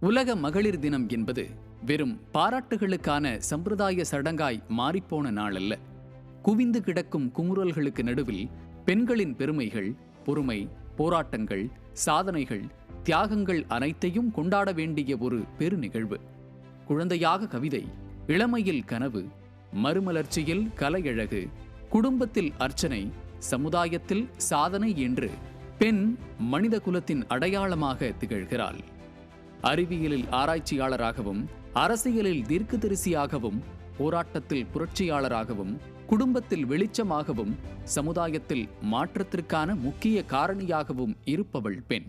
உலக மகளிர் தினம் என்பது வெறும் பாராட்டுகளுக்கான சம்பிரதாய சடங்காய் மாறிப்போன நாளல்ல. குவிந்து கிடக்கும் குமுறல்களுக்கு நடுவில் பெண்களின் பெருமைகள், பொறுமை, போராட்டங்கள், சாதனைகள், தியாகங்கள் அனைத்தையும் கொண்டாட வேண்டிய ஒரு பெருநிகழ்வு. குழந்தையாக கவிதை, இளமையில் கனவு, மறுமலர்ச்சியில் கலையழகு, குடும்பத்தில் அர்ச்சனை, சமுதாயத்தில் சாதனை என்று பெண் மனித குலத்தின் அடையாளமாக திகழ்கிறாள். அறிவியலில் ஆராய்ச்சியாளராகவும், அரசியலில் தீர்க்கதரிசியாகவும், போராட்டத்தில் புரட்சியாளராகவும், குடும்பத்தில் வெளிச்சமாகவும், சமுதாயத்தில் மாற்றத்திற்கான முக்கிய காரணியாகவும் இருப்பவள் பெண்.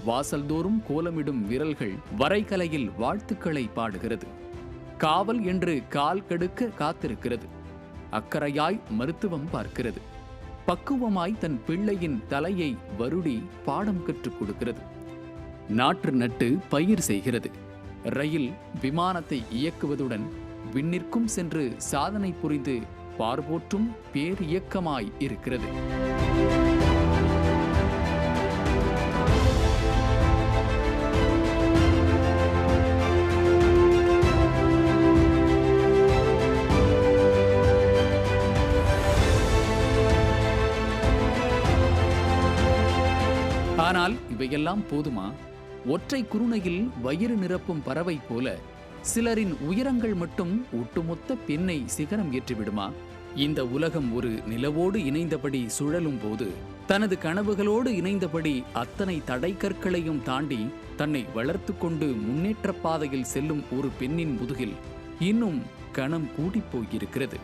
வாசல்தோறும் கோலமிடும் விரல்கள் வரைகலையில் வாழ்த்துக்களை பாடுகிறது. காவல் என்று கால் கெடுக்க காத்திருக்கிறது. அக்கறையாய் மருத்துவம் பார்க்கிறது. பக்குவமாய் தன் பிள்ளையின் தலையை வருடி பாடம் கற்றுக் கொடுக்கிறது. நாற்று நட்டு பயிர் செய்கிறது. ரயில், விமானத்தை இயக்குவதுடன் விண்ணிற்கும் சென்று சாதனை புரிந்து பார்போற்றும் பேரியக்கமாய் இருக்கிறது. ஆனால் இவையெல்லாம் போதுமா? ஒற்றை குருணையில் வயிறு நிரப்பும் பறவை போல சிலரின் உயரங்கள் மட்டும் ஒட்டுமொத்த பெண்ணை சிகரம் ஏற்றிவிடுமா? இந்த உலகம் ஒரு நிலவோடு இணைந்தபடி சுழலும் போது, தனது கனவுகளோடு இணைந்தபடி அத்தனை தடை கற்களையும் தாண்டி தன்னை வளர்த்து கொண்டு முன்னேற்ற பாதையில் செல்லும் ஒரு பெண்ணின் முதுகில் இன்னும் கணம் கூடிப்போயிருக்கிறது.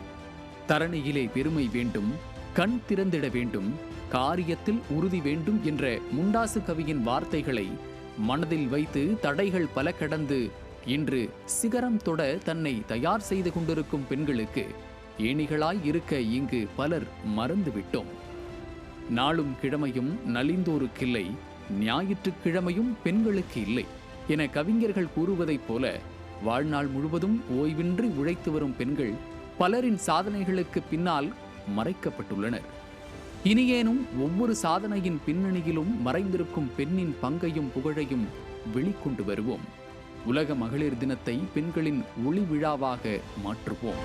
தரணியிலே பெருமை வேண்டும், கண் திறந்திட வேண்டும், காரியத்தில் உறுதி வேண்டும் என்ற முண்டாசு கவியின் வார்த்தைகளை மனதில் வைத்து தடைகள் பல கடந்து இன்று சிகரம் தொட தன்னை தயார் செய்து கொண்டிருக்கும் பெண்களுக்கு ஏணிகளாய் இருக்க இங்கு பலர் மறந்துவிட்டோம். நாளும் கிழமையும் நலிந்தோருக்கில்லை, ஞாயிற்றுக்கிழமையும் பெண்களுக்கு இல்லை என கவிஞர்கள் கூறுவதைப் போல வாழ்நாள் முழுவதும் ஓய்வின்றி உழைத்து வரும் பெண்கள் பலரின் சாதனைகளுக்கு பின்னால் மறைக்கப்பட்டுள்ளனர். இனியேனும் ஒவ்வொரு சாதனையின் பின்னணியிலும் மறைந்திருக்கும் பெண்ணின் பங்கையும் புகழையும் வெளிக்கொண்டு வருவோம். உலக மகளிர் தினத்தை பெண்களின் ஒளி விழாவாக மாற்றுவோம்.